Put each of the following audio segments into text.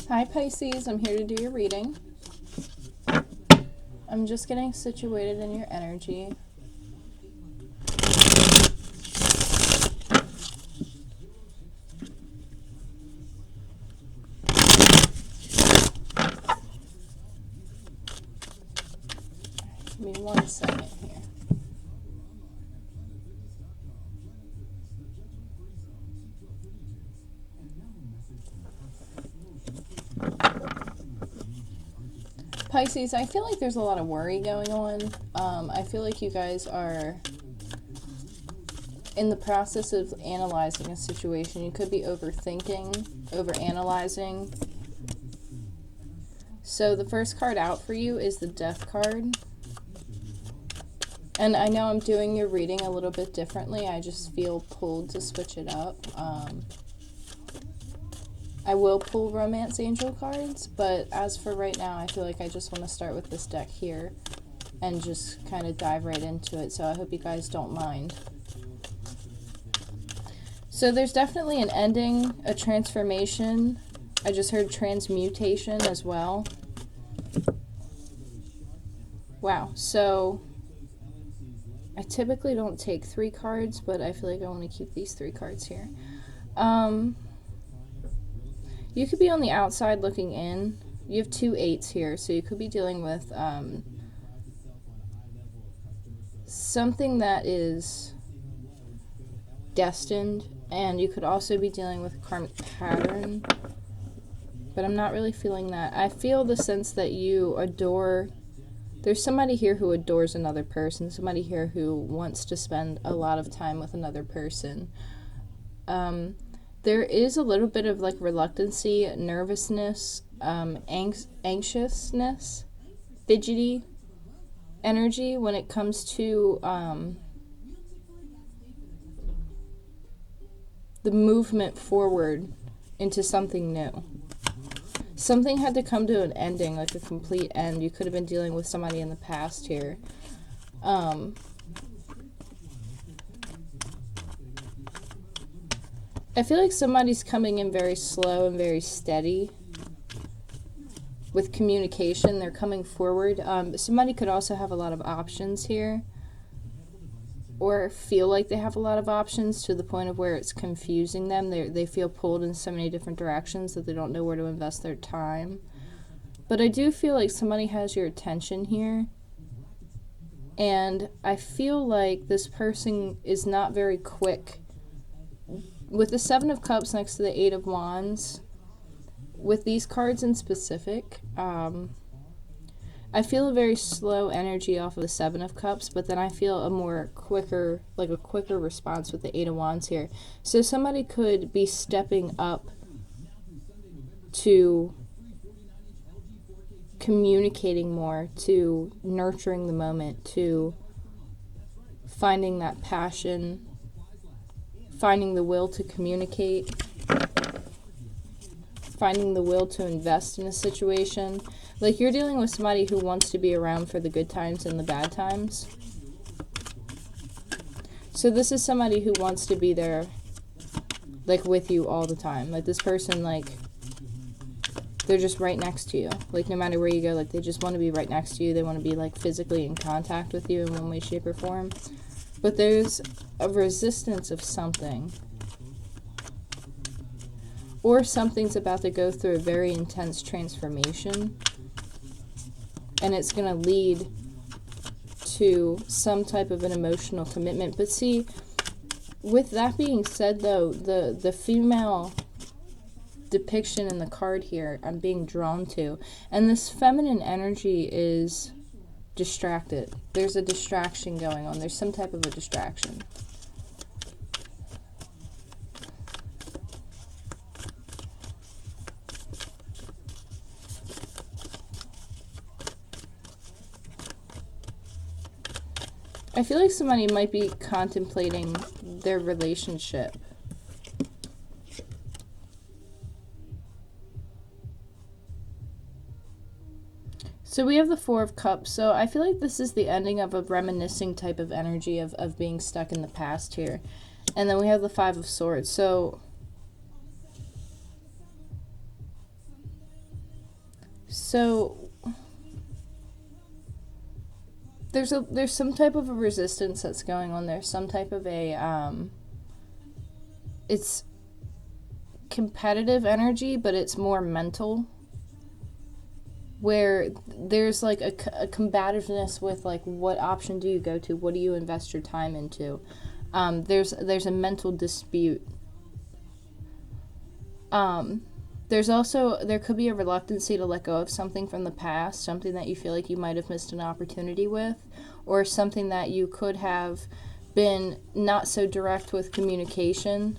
Hi Pisces, I'm here to do your reading. I'm just getting situated in your energy. Give me 1 second here. Pisces, I feel like there's a lot of worry going on. I feel like you guys are in the process of analyzing a situation. You could be overthinking, overanalyzing. So the first card out for you is the Death card. And I know I'm doing your reading a little bit differently. I just feel pulled to switch it up. I will pull Romance Angel cards, but as for right now, I feel like I just want to start with this deck here and just kind of dive right into it. So I hope you guys don't mind. So there's definitely an ending, a transformation. I just heard transmutation as well. Wow, so I typically don't take 3 cards, but I feel like I want to keep these 3 cards here. You could be on the outside looking in. You have 2 8s here, so you could be dealing with something that is destined, and you could also be dealing with a karmic pattern, but I'm not really feeling that. I feel the sense that you adore. There's somebody here who adores another person, somebody here who wants to spend a lot of time with another person. There is a little bit of like reluctancy, nervousness, anxiousness, fidgety energy when it comes to the movement forward into something new. Something had to come to an ending, like a complete end. You could have been dealing with somebody in the past here. I feel like somebody's coming in very slow and very steady with communication. They're coming forward. Somebody could also have a lot of options here, or feel like they have a lot of options to the point of where it's confusing them. They feel pulled in so many different directions that they don't know where to invest their time. But I do feel like somebody has your attention here. And I feel like this person is not very quick. With the 7 of Cups next to the 8 of Wands, with these cards in specific, I feel a very slow energy off of the 7 of Cups, but then I feel a quicker response with the 8 of Wands here. So somebody could be stepping up to communicating more, to nurturing the moment, to finding that passion, finding the will to communicate, finding the will to invest in a situation. Like you're dealing with somebody who wants to be around for the good times and the bad times. So this is somebody who wants to be there, like with you all the time. Like this person, like they're just right next to you. Like no matter where you go, like they just want to be right next to you. They want to be like physically in contact with you in one way, shape, or form. But there's a resistance of something. Or something's about to go through a very intense transformation. And it's going to lead to some type of an emotional commitment. But see, with that being said, though, the female depiction in the card here I'm being drawn to. And this feminine energy is distracted. There's a distraction going on. There's some type of a distraction. I feel like somebody might be contemplating their relationship. So we have the 4 of Cups. So I feel like this is the ending of a reminiscing type of energy of being stuck in the past here. And then we have the 5 of Swords. So So there's some type of a resistance that's going on there. Some type of a it's competitive energy, but it's more mental, where there's like a combativeness with like, what option do you go to, what do you invest your time into. There's a mental dispute. There could be a reluctancy to let go of something from the past, something that you feel like you might have missed an opportunity with, or something that you could have been not so direct with communication.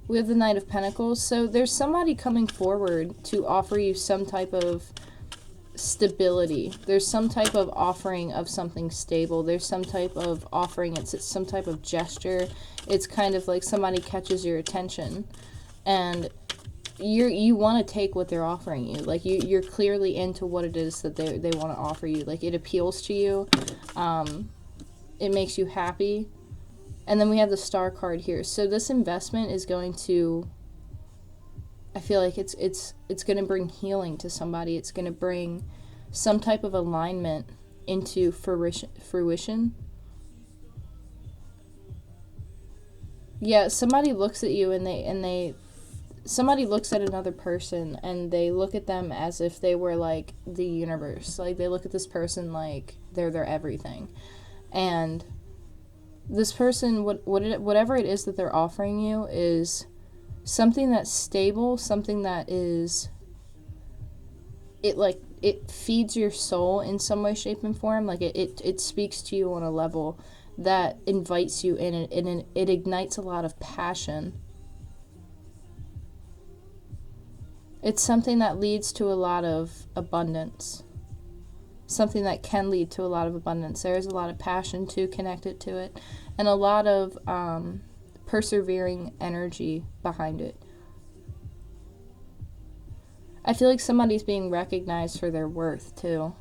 We have the Knight of Pentacles. So there's somebody coming forward to offer you some type of stability. There's some type of offering of something stable. There's some type of offering. It's some type of gesture. It's kind of like somebody catches your attention, and you want to take what they're offering you. Like you're clearly into what it is that they want to offer you. Like it appeals to you. It makes you happy. And then we have the Star card here. So this investment is going to, I feel like it's going to bring healing to somebody. It's going to bring some type of alignment into fruition. Yeah, somebody looks at you and somebody looks at another person and they look at them as if they were like the universe. Like they look at this person like they're their everything. And this person, whatever it is that they're offering you, is something that's stable, something that is, it feeds your soul in some way, shape, and form. Like it speaks to you on a level that invites you in, and it ignites a lot of passion. It's something that leads to a lot of abundance. Something that can lead to a lot of abundance. There is a lot of passion connected to it, and a lot of persevering energy behind it. I feel like somebody's being recognized for their worth too.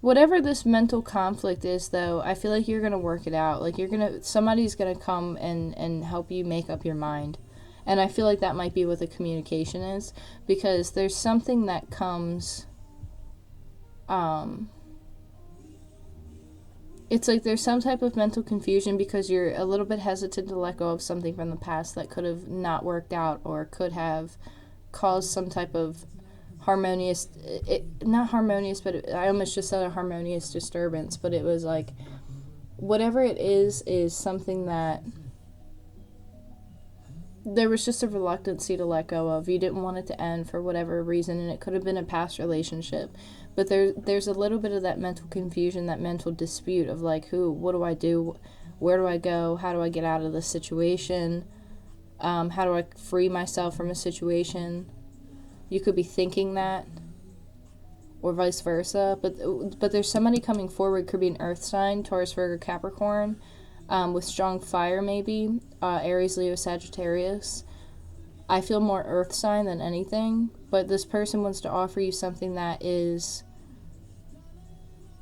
Whatever this mental conflict is, though, I feel like you're going to work it out. Like somebody's going to come and help you make up your mind. And I feel like that might be what the communication is, because there's something that comes, it's like there's some type of mental confusion because you're a little bit hesitant to let go of something from the past that could have not worked out, or could have caused some type of harmonious, not harmonious, but I almost just said a harmonious disturbance, but it was like, whatever it is something that there was just a reluctancy to let go of. You didn't want it to end for whatever reason, and it could have been a past relationship. But there's a little bit of that mental confusion, that mental dispute of like, what do I do? Where do I go? How do I get out of this situation? How do I free myself from a situation? You could be thinking that, or vice versa. But there's somebody coming forward, could be an earth sign, Taurus, Virgo, Capricorn, with strong fire maybe, Aries, Leo, Sagittarius. I feel more earth sign than anything, but this person wants to offer you something that is,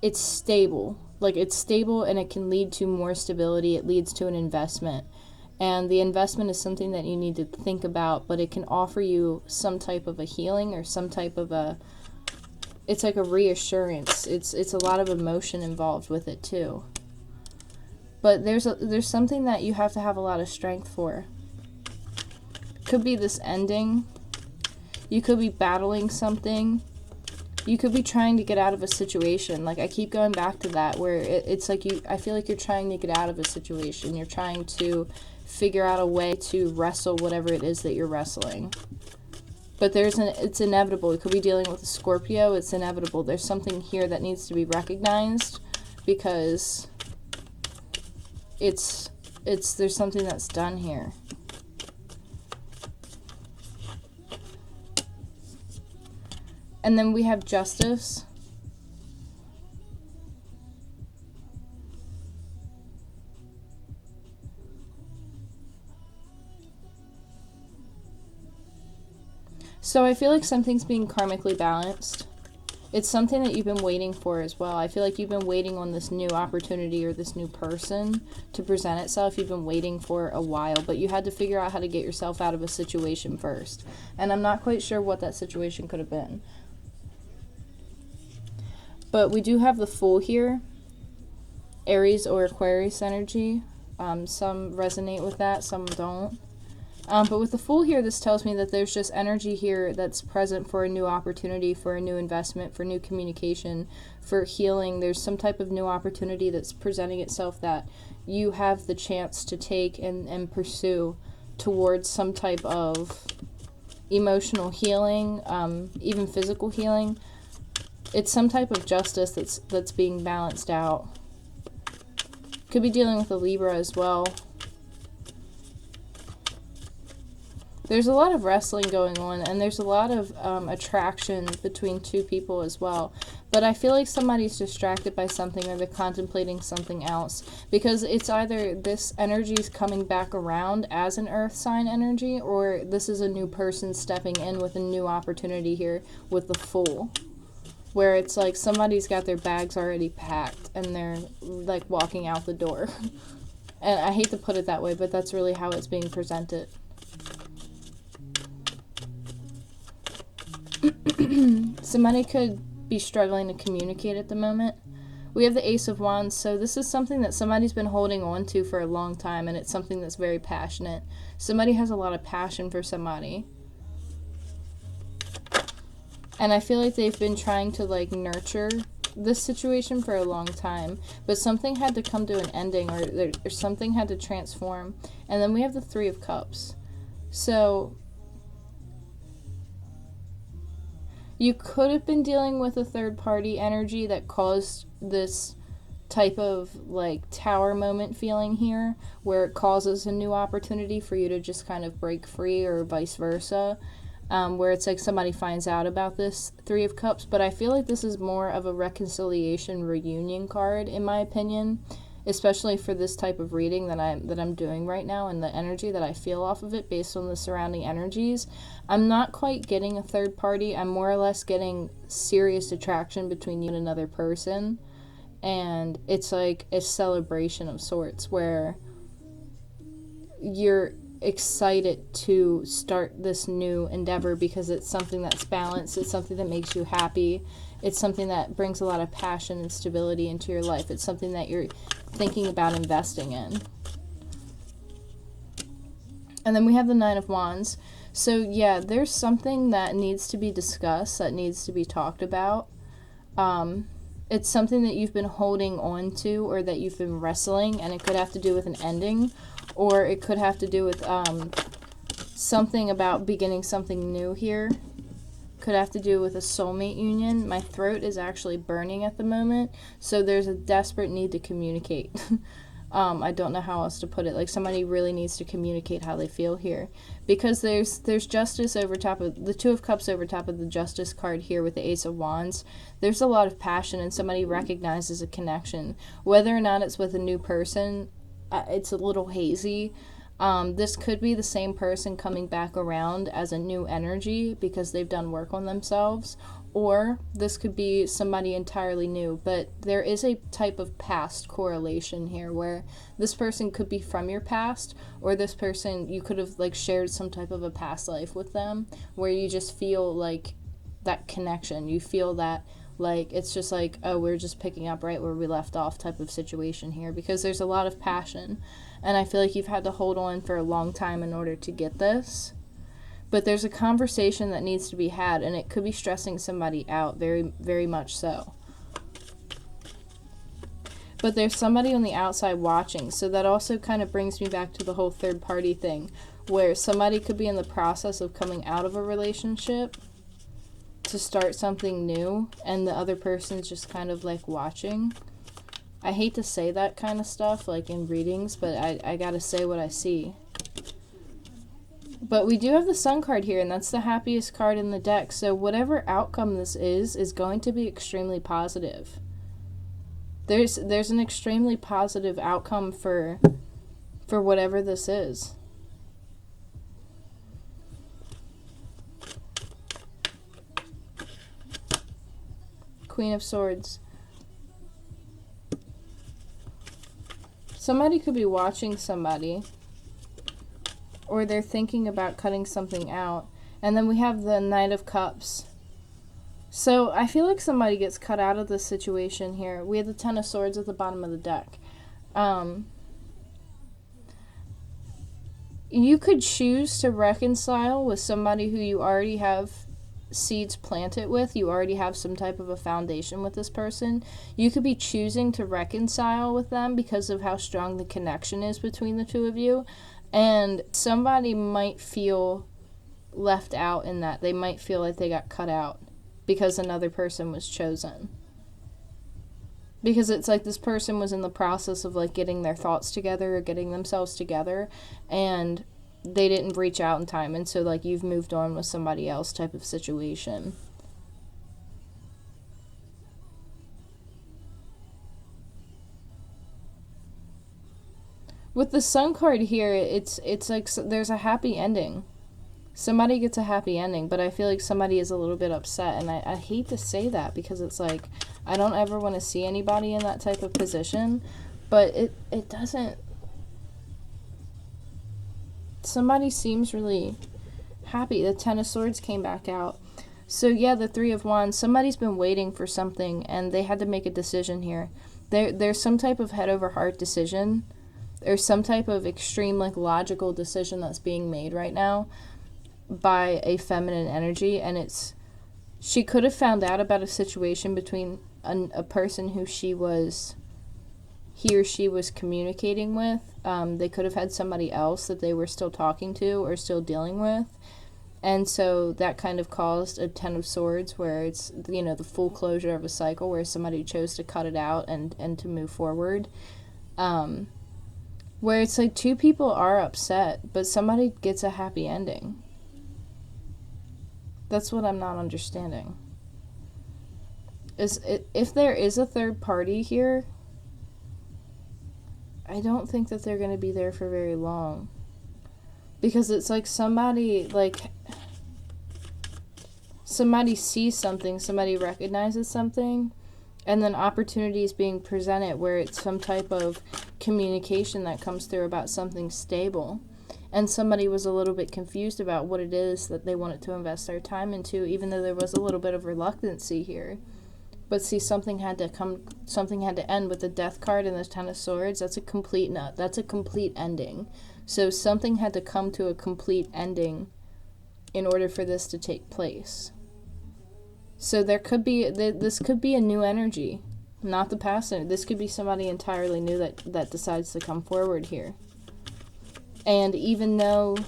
it's stable. Like it's stable, and it can lead to more stability. It leads to an investment. And the investment is something that you need to think about, but it can offer you some type of a healing, or some type of it's like a reassurance. It's a lot of emotion involved with it too. But there's something that you have to have a lot of strength for. Could be this ending. You could be battling something. You could be trying to get out of a situation. Like I keep going back to that, where it's like I feel like you're trying to get out of a situation. You're trying to figure out a way to wrestle whatever it is that you're wrestling. But it's inevitable. It could be dealing with a Scorpio. It's inevitable. There's something here that needs to be recognized, because there's something that's done here. And then we have Justice. So I feel like something's being karmically balanced. It's something that you've been waiting for as well. I feel like you've been waiting on this new opportunity or this new person to present itself. You've been waiting for a while, but you had to figure out how to get yourself out of a situation first. And I'm not quite sure what that situation could have been. But we do have the Fool here, Aries or Aquarius energy. Some resonate with that, some don't. But with the Fool here, this tells me that there's just energy here that's present for a new opportunity, for a new investment, for new communication, for healing. There's some type of new opportunity that's presenting itself that you have the chance to take and pursue towards some type of emotional healing, even physical healing. It's some type of justice that's being balanced out. Could be dealing with a Libra as well. There's a lot of wrestling going on, and there's a lot of attraction between two people as well. But I feel like somebody's distracted by something, or they're contemplating something else. Because it's either this energy is coming back around as an earth sign energy, or this is a new person stepping in with a new opportunity here with the Fool. Where it's like somebody's got their bags already packed, and they're like walking out the door. And I hate to put it that way, but that's really how it's being presented. Somebody could be struggling to communicate at the moment. We have the Ace of Wands, so this is something that somebody's been holding on to for a long time, and it's something that's very passionate. Somebody has a lot of passion for somebody. And I feel like they've been trying to like nurture this situation for a long time, but something had to come to an ending, or something had to transform. And then we have the Three of Cups. So you could have been dealing with a third party energy that caused this type of like tower moment feeling here, where it causes a new opportunity for you to just kind of break free, or vice versa. Where it's like somebody finds out about this Three of Cups, but I feel like this is more of a reconciliation reunion card, in my opinion, especially for this type of reading that I'm doing right now, and the energy that I feel off of it based on the surrounding energies. I'm not quite getting a third party. I'm more or less getting serious attraction between you and another person, and it's like a celebration of sorts where you're excited to start this new endeavor because it's something that's balanced, it's something that makes you happy, it's something that brings a lot of passion and stability into your life, it's something that you're thinking about investing in. And then we have the Nine of Wands. So yeah, there's something that needs to be discussed, that needs to be talked about. It's something that you've been holding on to, or that you've been wrestling, and it could have to do with an ending, or it could have to do with something about beginning something new here. Could have to do with a soulmate union. My throat is actually burning at the moment, so there's a desperate need to communicate. I don't know how else to put it. Like, somebody really needs to communicate how they feel here, because there's justice over top of the Two of Cups, over top of the Justice card here with the Ace of Wands. There's a lot of passion, and somebody recognizes a connection. Whether or not it's with a new person, it's a little hazy. This could be the same person coming back around as a new energy because they've done work on themselves, or this could be somebody entirely new. But there is a type of past correlation here where this person could be from your past, or this person, you could have like shared some type of a past life with them, where you just feel like that connection. You feel that like it's just like, oh, we're just picking up right where we left off type of situation here, because there's a lot of passion, and I feel like you've had to hold on for a long time in order to get this. But there's a conversation that needs to be had, and it could be stressing somebody out, very, very much so. But there's somebody on the outside watching, so that also kind of brings me back to the whole third party thing, where somebody could be in the process of coming out of a relationship to start something new, and the other person's just kind of like watching. I hate to say that kind of stuff like in readings, but I gotta say what I see. But we do have the Sun card here, and that's the happiest card in the deck. So whatever outcome this is going to be extremely positive. There's an extremely positive outcome for whatever this is. Queen of Swords. Somebody could be watching somebody, or they're thinking about cutting something out. And then we have the Knight of Cups. So I feel like somebody gets cut out of this situation here. We have the Ten of Swords at the bottom of the deck. You could choose to reconcile with somebody who you already have seeds planted with. You already have some type of a foundation with this person. You could be choosing to reconcile with them because of how strong the connection is between the two of you. And somebody might feel left out in that. They might feel like they got cut out because another person was chosen. Because it's like this person was in the process of like getting their thoughts together or getting themselves together, and they didn't reach out in time, and so like you've moved on with somebody else type of situation. With the Sun card here, it's like there's a happy ending. Somebody gets a happy ending, but I feel like somebody is a little bit upset, and I hate to say that because it's like I don't ever want to see anybody in that type of position, but it doesn't. Somebody seems really happy. The Ten of Swords came back out. So yeah, the Three of Wands, somebody's been waiting for something and they had to make a decision here. There's some type of head over heart decision. There's some type of extreme like logical decision that's being made right now by a feminine energy, and she could have found out about a situation between a person who he or she was communicating with. They could have had somebody else that they were still talking to or still dealing with, and so that kind of caused a Ten of Swords where it's, you know, the full closure of a cycle where somebody chose to cut it out and to move forward, where it's like two people are upset but somebody gets a happy ending. That's what I'm not understanding. If there is a third party here, I don't think that they're going to be there for very long. Because it's like somebody sees something, somebody recognizes something, and then opportunity is being presented where it's some type of communication that comes through about something stable. And somebody was a little bit confused about what it is that they wanted to invest their time into, even though there was a little bit of reluctancy here. But see, something had to end with the Death card and the Ten of Swords. That's a complete ending. So something had to come to a complete ending in order for this to take place. So this could be a new energy, not the past energy. This could be somebody entirely new that decides to come forward here. And even though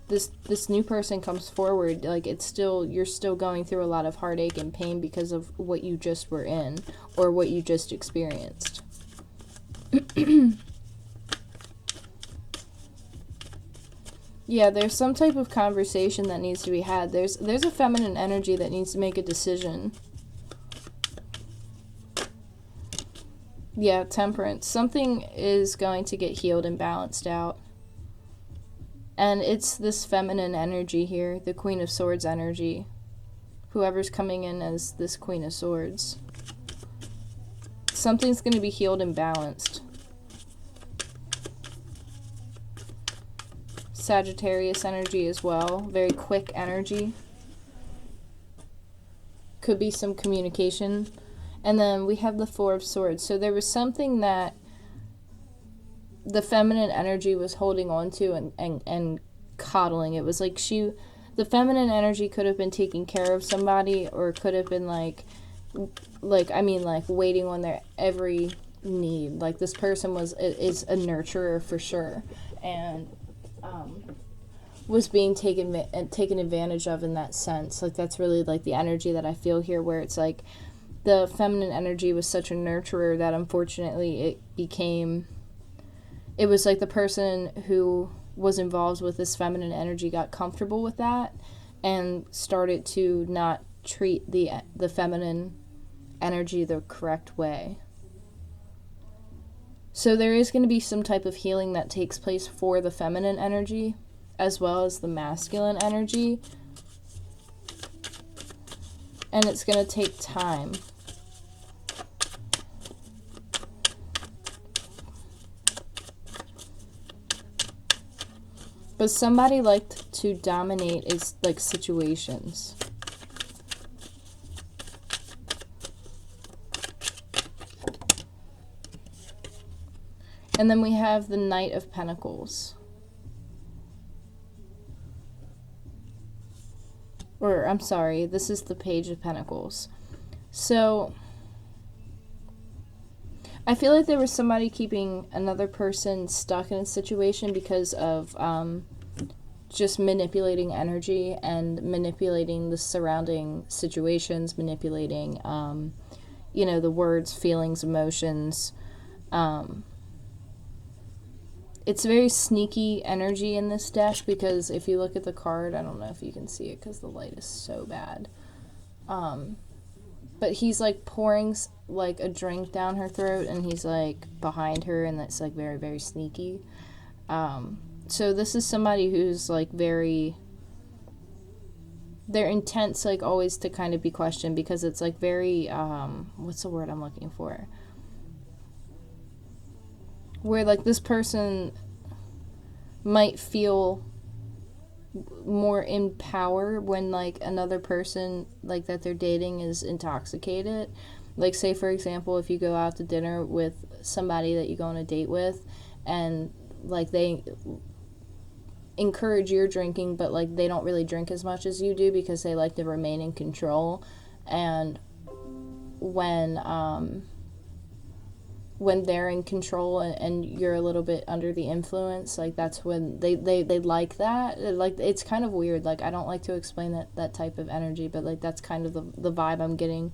this new person comes forward, like you're still going through a lot of heartache and pain because of what you just were in or what you just experienced. Yeah, there's some type of conversation that needs to be had. There's a feminine energy that needs to make a decision. Yeah, Temperance. Something is going to get healed and balanced out. And it's this feminine energy here, the Queen of Swords energy. Whoever's coming in as this Queen of Swords. Something's going to be healed and balanced. Sagittarius energy as well. Very quick energy. Could be some communication. And then we have the Four of Swords. So there was something that the feminine energy was holding on to and coddling. It was like the feminine energy could have been taking care of somebody, or could have been waiting on their every need. Like this person is a nurturer for sure, and was being taken advantage of in that sense. Like that's really like the energy that I feel here, where it's like the feminine energy was such a nurturer that unfortunately it was like the person who was involved with this feminine energy got comfortable with that and started to not treat the feminine energy the correct way. So there is going to be some type of healing that takes place for the feminine energy as well as the masculine energy. And it's going to take time. But somebody liked to dominate is like situations. And then we have the Knight of Pentacles. Or, I'm sorry, this is the Page of Pentacles. So, I feel like there was somebody keeping another person stuck in a situation because of just manipulating energy and manipulating the surrounding situations, manipulating, you know, the words, feelings, emotions. It's very sneaky energy in this deck because if you look at the card, I don't know if you can see it because the light is so bad. But he's like pouring like a drink down her throat and he's like behind her and that's like very, very sneaky. So this is somebody who's like very, their intent's like always to kind of be questioned because it's like very, what's the word I'm looking for? Where like this person might feel more in power when like another person like that they're dating is intoxicated. Like say for example, if you go out to dinner with somebody that you go on a date with and like they encourage your drinking but like they don't really drink as much as you do because they like to remain in control, and when they're in control and you're a little bit under the influence, like that's when they like that. Like it's kind of weird. Like I don't like to explain that type of energy, but like that's kind of the vibe I'm getting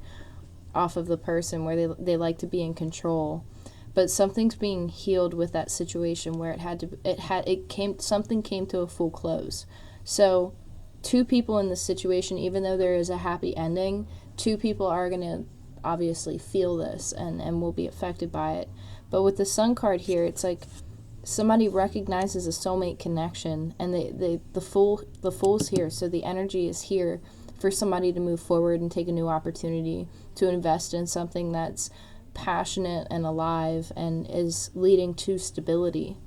off of the person where they like to be in control. But something's being healed with that situation where something came to a full close. So two people in this situation, even though there is a happy ending, two people are going to obviously feel this and will be affected by it. But with the Sun card here, it's like somebody recognizes a soulmate connection and the Fool's here, so the energy is here for somebody to move forward and take a new opportunity to invest in something that's passionate and alive and is leading to stability.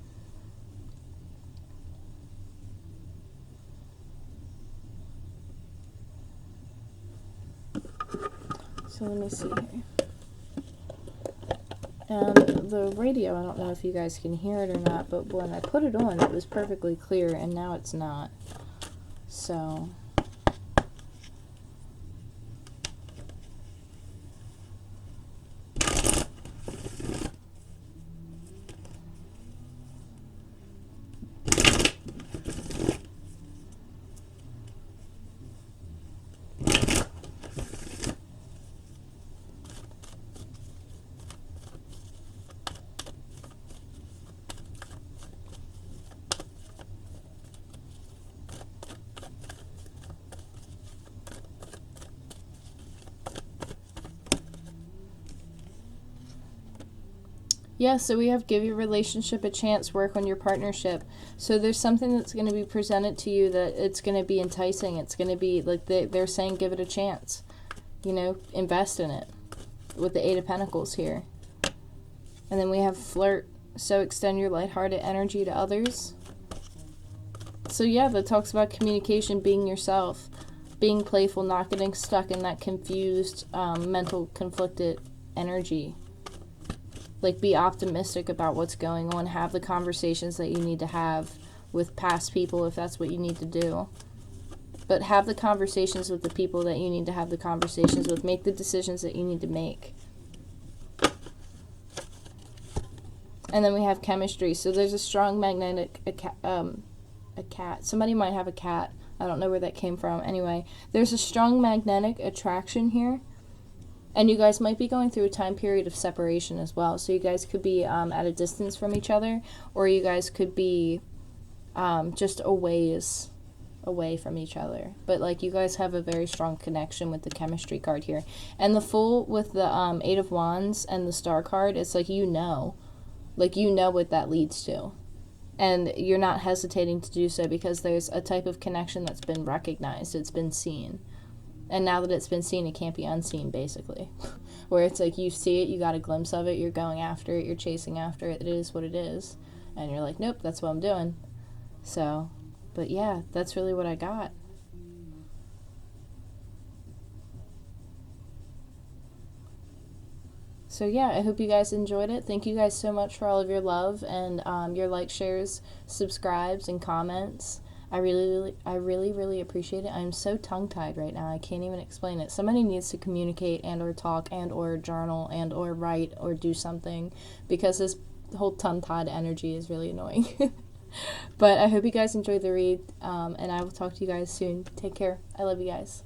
So let me see here. And the radio, I don't know if you guys can hear it or not, but when I put it on, it was perfectly clear, and now it's not. So yeah, so we have give your relationship a chance, work on your partnership. So there's something that's going to be presented to you that it's going to be enticing. It's going to be like they're saying give it a chance. You know, invest in it with the Eight of Pentacles here. And then we have flirt. So extend your lighthearted energy to others. So yeah, that talks about communication, being yourself, being playful, not getting stuck in that confused, mental, conflicted energy. Like, be optimistic about what's going on. Have the conversations that you need to have with past people if that's what you need to do. But have the conversations with the people that you need to have the conversations with. Make the decisions that you need to make. And then we have chemistry. So there's a strong magnetic, a cat. Somebody might have a cat. I don't know where that came from. Anyway, there's a strong magnetic attraction here. And you guys might be going through a time period of separation as well. So you guys could be at a distance from each other, or you guys could be just away from each other. But like you guys have a very strong connection with the chemistry card here. And the Fool with the Eight of Wands and the Star card, it's like you know what that leads to. And you're not hesitating to do so because there's a type of connection that's been recognized. It's been seen. And now that it's been seen, it can't be unseen, basically. Where it's like you see it, you got a glimpse of it, you're going after it, you're chasing after it, it is what it is. And you're like, nope, that's what I'm doing. So But yeah, that's really what I got. So yeah, I hope you guys enjoyed it. Thank you guys so much for all of your love and your likes, shares, subscribes, and comments. I really appreciate it. I'm so tongue-tied right now. I can't even explain it. Somebody needs to communicate and or talk and or journal and or write or do something, because this whole tongue-tied energy is really annoying. But I hope you guys enjoyed the read, and I will talk to you guys soon. Take care. I love you guys.